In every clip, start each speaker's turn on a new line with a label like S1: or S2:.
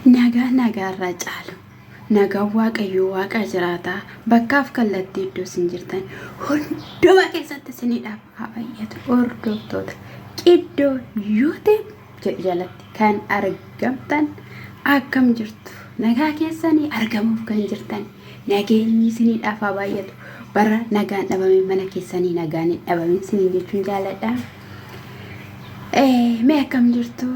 S1: nagaa irra caalu nagaa waaqayyoo waaqa jiraata bakkaaf kallattii iddoo isin jirtan hunduma keessatti isiniidhaaf haa baay'atu hordoftoota iddoo YouTube jalatti kan argamtan akkam jirtu nagaa keessanii argamuuf kan jirtan nageenyi isiniidhaaf haa baay'atu bara nagaan dhabame mana keessanii nagaan hin dhabamin isiniin jechuun jaaladha. Mee akkam jirtu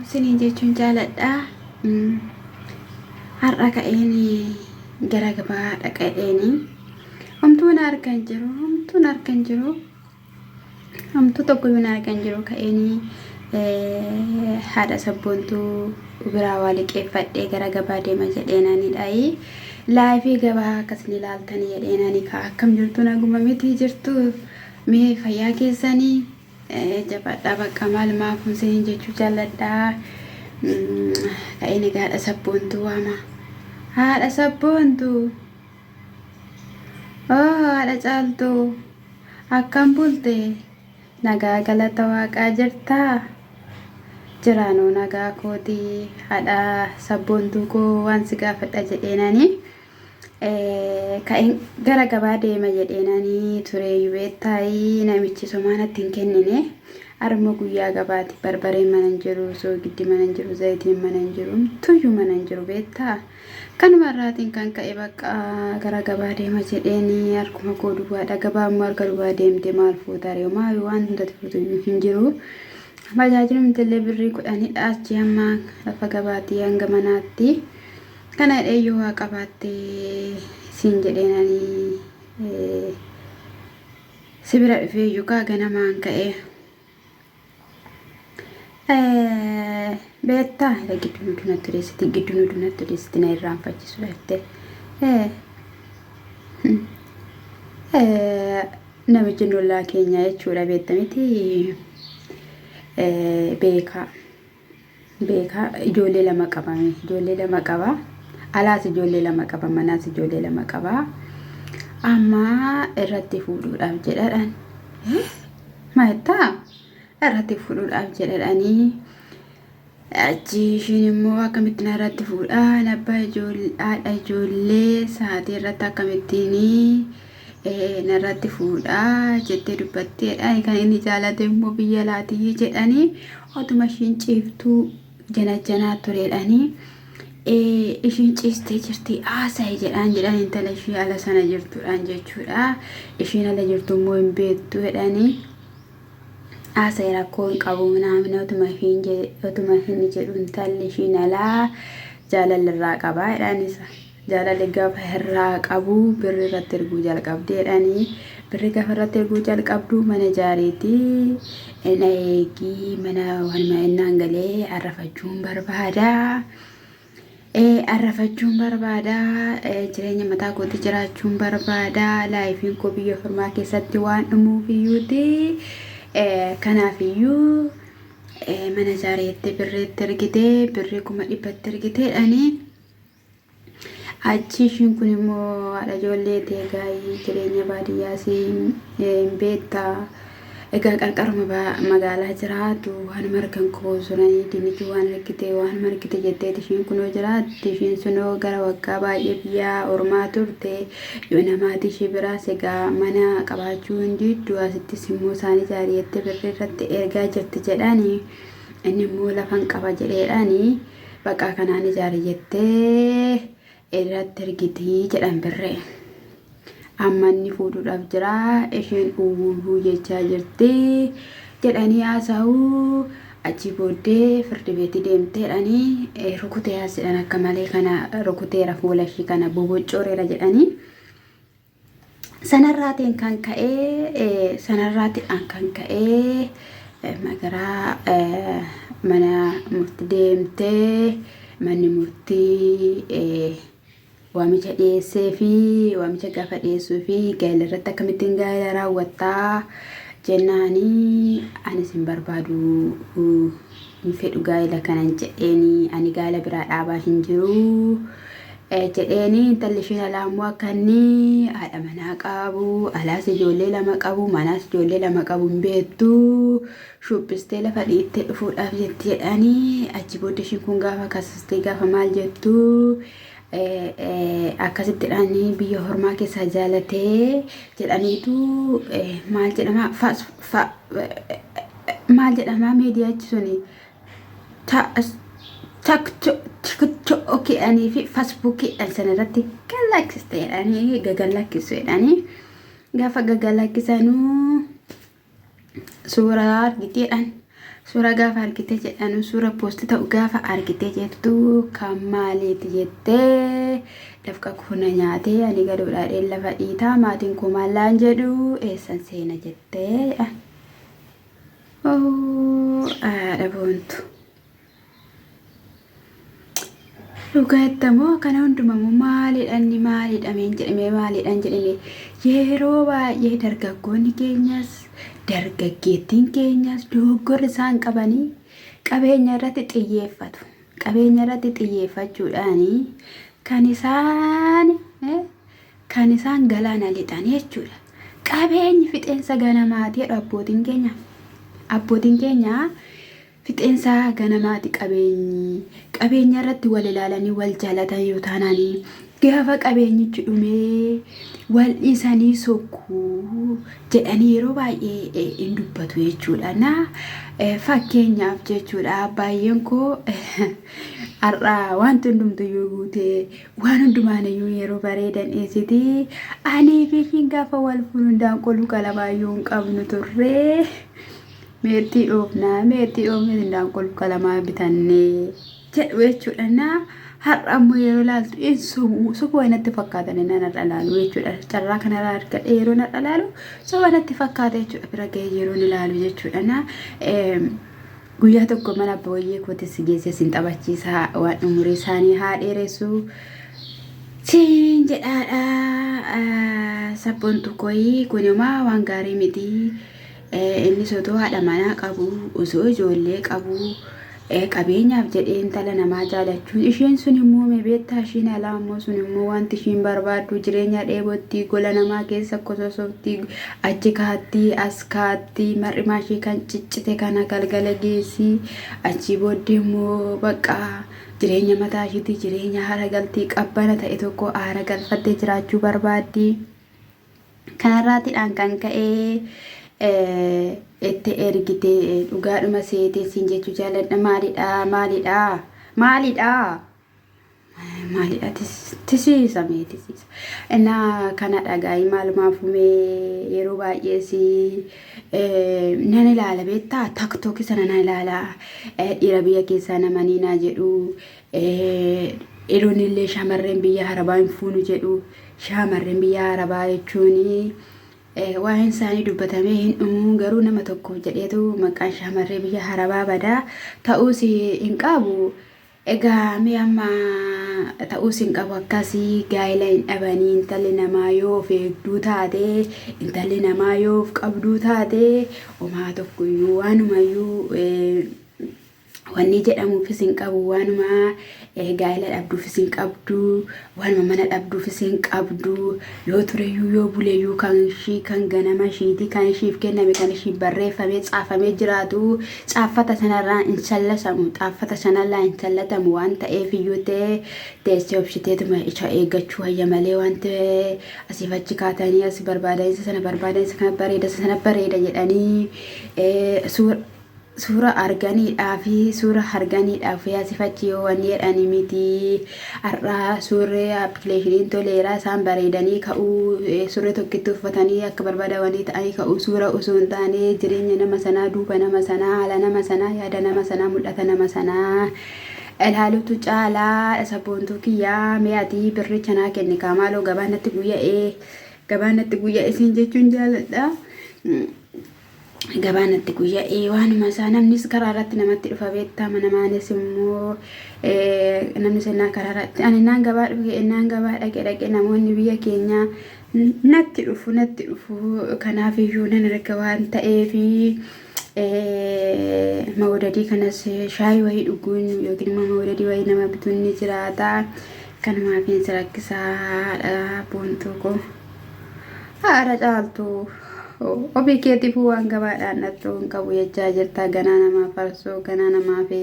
S1: isiniin jechuun jaaladha. Har'a ka'eeni gara gabaa dhaqeeni homtuun argan jiru homtuu tokko yoon argan jiru ka'eeni haadha sabboontuu biraa waa liqeeffadhee gara gabaa deema jedheenanidhaayi laayifii gabaa akkasni ilaaltanii jedheenani ka akkam jirtu naguma miti jirtu mee fayyaa keessanii jabaadhaa bakka maal maafuun isiniin jechuu jaaladha. Ka'eeni haadha sabboontuu waama haadha sabboontuu haadha caaltuu akkam bulte nagaa galata waaqaa jirtaa jiraanoo nagaa kootii haadha sabboontuu koo waan si gaafadha jedheenani ka'een gara gabaa deema jedheenani ture yubeettaayi namichi somaanatti hin kennine arma guyyaa gabaati barbareen manan jiru soogiddi manan jiru zayitiin manan jiru tuyyuu manan jiru beettaa kanuma irraatiin kan ka'e bakka gara gabaa deema jedheeni harkuma koo duwwaadha gabaa immoo harka duwwaa deemte maal fuutaare maal waan hundatti fuutu hin jiru tajaajilum illee birrii 10 achi amma lafa gabaatii hanga manaatti kana dheeyyoo waa qabaatte siin jedheenani sibira dhufee yuukaa ganamaan ka'e betta la gidduu dunatti deessiti na irraanfachiisu latte namichi nollaa keenya jechuudha beetta miti beekaa ijoollee lama qaba alaas ijoollee lama qaba manaas ijoollee lama qaba amma irratti fuudhuudhaaf jedhadhan maayettaa irratti fuudhuudhaaf jedhadhanii achi ishiin immoo akkamittiin irratti fuudhaan abbaa haadha ijoollee sa'aatii irratti akkamittiin narratti fuudhaa jettee dubbatteedha kan inni jaalate immoo biyya laatii jedhanii otuma ishiin ciiftuu janaa tureedhanii ishiin ciistee jirti haasa'e jedhaan intala ishii ala sana jirtuudhaan jechuudha ishiin ala jirtu immoo hin beektu jedhanii haasa'e rakkoo hin qabu naamni otuma hin jedhu intalli ishiin alaa jaalalirraa qabaa jedhaan isa jaalalli gaafa irraa qabu birri irratti erguu jalqabdee jedhanii birri gaafa irratti erguu jalqabdu mana jaariitii ina eegii mana wanuma innaan galee arrafachuun barbaada jireenya mataa kootii jiraachuun barbaada laayifiin koo biyya firmaa keessatti waan dhumuuf iyyuuti kanaafiyyuu mana jaariitti birriitti ergitee birrii 100 ergiteedhanii achi ishiin kun immoo haadha ijoollee teegaayii jireenya baadiyyaas hin beektaa egaa qarqaruma magaalaa jiraatu waan margan koosuranii dinnichi waan margite jettee ishiin kunoo jiraatti ishiin sunoo gara waggaa baay'ee biyya ormaa turte yoo namaatii ishee biraas egaa mana qabaachuu hin diiddu asittis immoo isaanii jaariitti birrii irratti ergaa jirti jedhanii inni immoo lafan qaba jedheedhanii bakka kanaan ijaarii jettee irratti ergitii jedhan birree amma inni fuudhuudhaaf jira isheen uwwuu jechaa jirti jedhanii haasa'uu achi booddee firdi beetii deemteedhanii rukutee haasidhan akka malee kana rukuteera fuula ishii kana boboccooreera jedhanii sanarraatiin kan ka'ee magaraa mana murtii deemtee manni murtii waamicha dhiyeessee fi waamicha gaafa dhiyeessuu fi gaa'ela irratti akkamittiin gaa'ela raawwattaa jennaanii anis hin barbaadu hin fedhu gaa'ela kanan jedheeni ani gaa'ela biraa dhaabaa hin jiru jedheeni intalli isheen alaamu akkanni haadha manaa qabu alaas ijoollee lama qabu manaas ijoollee lama qabu hin beektu shubbistee lafa dhiittee dhufuudhaaf jetti jedhanii achi booda ishiin kun gaafa kasistee gaafa maal jettu akkasittiidhaan biyya hormaa keessaa jaalatee jedhaniitu maal jedhama maal jedhama miidiyaa achi suni TikTok ani fi Facebook sanarratti galaksisteedhani gagalakkisuudhani gaafa gagalakkisanu suuraa argiteedhaan suuraa gaafa argite jedhanu suuraa post ta'u gaafa argite jettu kan maaliiti jettee dafqa kuna nyaatee ani gadoodhaa lafa dhiitaa maatiin koo maallaan jedhu eessan seena jettee dhaboontu dhugaatamoo kana hundumamoo maalidhaan jedhame yeroo baay'ee dargaggoonni keenyas dargaggeettiin keenyas dogoggora isaan qabanii qabeenya irratti xiyyeeffachuudhaan kan isaan galaana lixan jechuudha. Qabeenyi fixeensa ganamaati abbootiin keenya fixeensa ganamaati qabeenya irratti wal ilaalanii wal jaalatan yoo taananii gaafa qabeenyichi dhumee wal dhiisanii sokkuu jedhanii yeroo baay'ee hin dubbatu jechuudha. Fakkeenyaaf jechuudha baay'een koo har'a wanti hundumtuyyuu guutee waan hundumaaniyyuu yeroo bareedan dhiisiti anii fi gaafa wal fuudhan qoluu qalabaayyuu hin qabnu turre. Meetii dhoofne hindaan qoluu qalamaa bitannee jedhu jechuudha. Har'a ammoo yeroo laaltu sobaa natti fakkaatan nana dhalaalu jechuudha. Carraa kanarraa argadhe yeroo na dhalaalu sobaa natti fakkaata jechuudha. Bira ga'ee yeroo ni ilaalu jechuudha. Guyyaa tokko mana abbaa wayyee kootis geessee sin taphachiisaa waan umurii isaanii haa dheeressu siin jedhaadha. Sabboontu koyii kunumaa waan gaarii miti. Inni sotoo haadha manaa qabu osoo ijoollee qabu qabeenyaaf jedhee intala namaa jaalachuun isheen sun immoo meebeettaa isheen alaa ammoo sun immoo wanti isheen barbaaddu jireenya dheebotti gola namaa keessa kososofti achi kaatti as kaatti mar'imaa ishee kan ciccite kana galgala geessi achi booddee immoo bakka jireenya mataa isheetti jireenya haara galtii qabbana ta'e tokko haara galfattee jiraachuu barbaaddi. Kanarraatidhaan kan ka'ee itti ergite dhugaadhuma seetee siin jechuu jaaladha. Maalidha tisiisa innaa kana dhagaa'ii maalumaafumee yeroo baay'ees nan ilaala beektaa TikTok sana nan ilaala dhiira biyya keessaa namanii naa jedhu dhiironni illee shamarreen biyya arabaa hin fuunu jedhu shamarreen biyya arabaa jechuun waan isaanii dubbatamee hin dhumu garuu nama tokko jedheetu maqaan shamarree biyya arabaa badaa ta'uus hin qabu. Egaa mee amma ta'uus hin qabu akkasii gaa'ela hin dhabanii intalli namaa yoo of eegduu taate intalli namaa yoo of qabduu taate homaa tokkoyyuu waanumayyuu wanni jedhamuufis hin qabu waanuma gaa'ela dhabduufis hin qabdu waanuma mana dhabduufis hin qabdu yoo tureyyuu yoo buleyyuu kan ganama ishiiti kan ishiif kenname kan ishii barreeffamee caafamee jiraatu caaffata sanarraa hin sallatamu waan ta'eef iyyuu ta'e teessee obsiteetuma isa eeggachuu hayya malee waan ta'e asiif achi kaatanii as barbaadansa sana bareeda jedhanii suura arganiidhaaf suura harganiidhaaf yaasifachi yoo wanni jedhani miti. Har'a suurri appilikeeshiniin toleeraa isaan bareedanii ka'uu suurri tokkitti uffatanii akka barbaadawanii ta'anii ka'uu suura osoo hin taane jireenya nama sanaa duuba nama sanaa haala nama sanaa yaada nama sanaa mul'ata nama sanaa ilaalutu caalaa. Sabboontuu kiyyaa mi'aatii birricha naa kenne kaamaaloo gabaanatti guyya'ee siin jechuun jaaladha. Gabaanatti guyya'ee waanuma isaa namnis karaa irratti namatti dhufa beektaa namaanis immoo namni sennaa karaa irratti ani naan gabaa dhaqee namoonni biyya keenya natti dhufu kanaaf iyyuu nan erga waan ta'eef mawdadii kanas shaayii wayii dhuguun yookiin immoo mawdadii wayii nama bituun ni jiraata. kan maafiin sirakkisaadha buntu ko haadha caaltu obii keetiifuu waan gabaadhaan dhattuu hin qabu jechaa jirta ganaa namaa farsoo ganaa namaa fi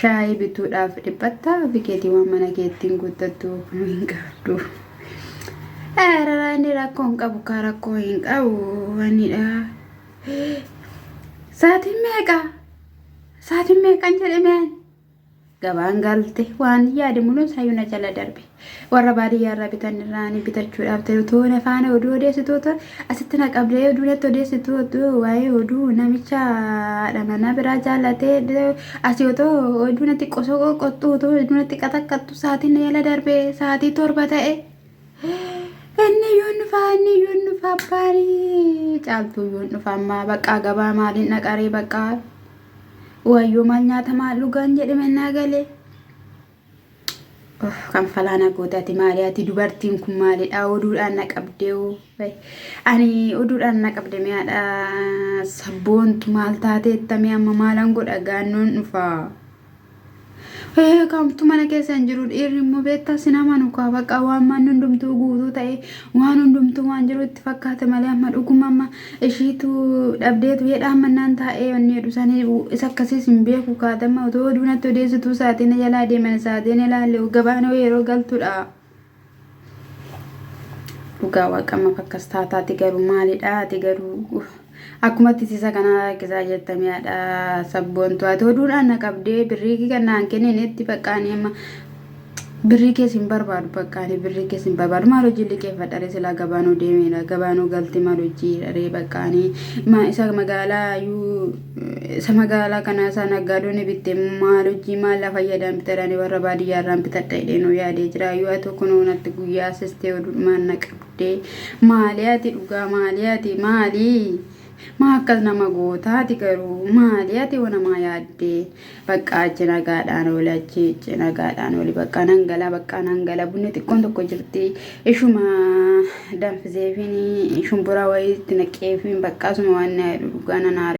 S1: shaayii bituudhaaf dhiphatta obii keetii waan mana keettiin guuttattu hin qabdu. Inni rakkoo hin qabu kaa rakkoo hin qabu wanidha. Saatiin meeqan jedhameen gabaan galte waan yaade muluun sayyuu na jala darbe warra baadiyyaarraa bitan irraanii bitachuudhaaf ta'u toona faana oduu odeessitoota asitti na qabdee oduunetti odeessitoota waa'ee oduu namicha dhamana biraa jaallatee asii otoo oduunetti qosoo qottuu otoo oduunetti qaxaqqattu saatiin na jala darbe saatii 7 ta'e. Inni yoon nufa abbaanii caaltuu yoon nufa ammaa baqqaa gabaa maaliin naqaree baqqaa wayyoo maal nyaata maal dhugaan jedhame naa galee. Kan falaana gootaati maaliyaati dubartiin kun maalidha oduudhaan na qabdee ani oduudhaan na qabde mi'aadha sabboontu maal taateettame amma maalan godha gaannoon dhufaa. Kamtu mana keessa hin jiru dhiirri immoo beektaa sinamanu kaa baqa waan manni hundumtuu guutuu ta'e waan hundumtuu waan jiru itti fakkaate malee amma dhuguma amma ishiitu dhabdeetu jedhaa mannaan taa'ee wanni jedhu sanii isa akkasiis hin beeku kaatama otoo oduunatti odeessituu saatiin jalaa deeman saatiin ilaalle gabaan yeroo galtudha. Dhugaa waaqama fakkas taataati garuu maalidha ati garuu akkuma tisiisa kana rakkisaa jettamiidha sabboontu ati oduudhaan na qabdee birrii kannaan kennetti baqqaanii amma birrii keessa hin barbaadu baqqaanii birrii keessa hin barbaadu maal hojii liqeeffadhare silaa gabaanuu deemeedha gabaanuu galti maal hojii dharee baqqaanii isa magaalaa kana isa naggaadoonni bitte maal hojii maal la fayyadaan bitadhanii warra baadiyyaarraan bitadha hidheenuu yaadee jira yoo ati kunuunatti guyyaa sistee oduudhumaan na qabdee maalii ati dhugaa maalii ati maalii. Maakkas nama gootaati garuu maaliyaati wanamaa yaaddee bakka achi nagaadhaan oli achi nagaadhaan oli bakka nangala bunni xiqqoon tokko jirti ishuma danfiseefini shumburaa wayiitti naqeefin bakka asuma waan dhugaa nanaare.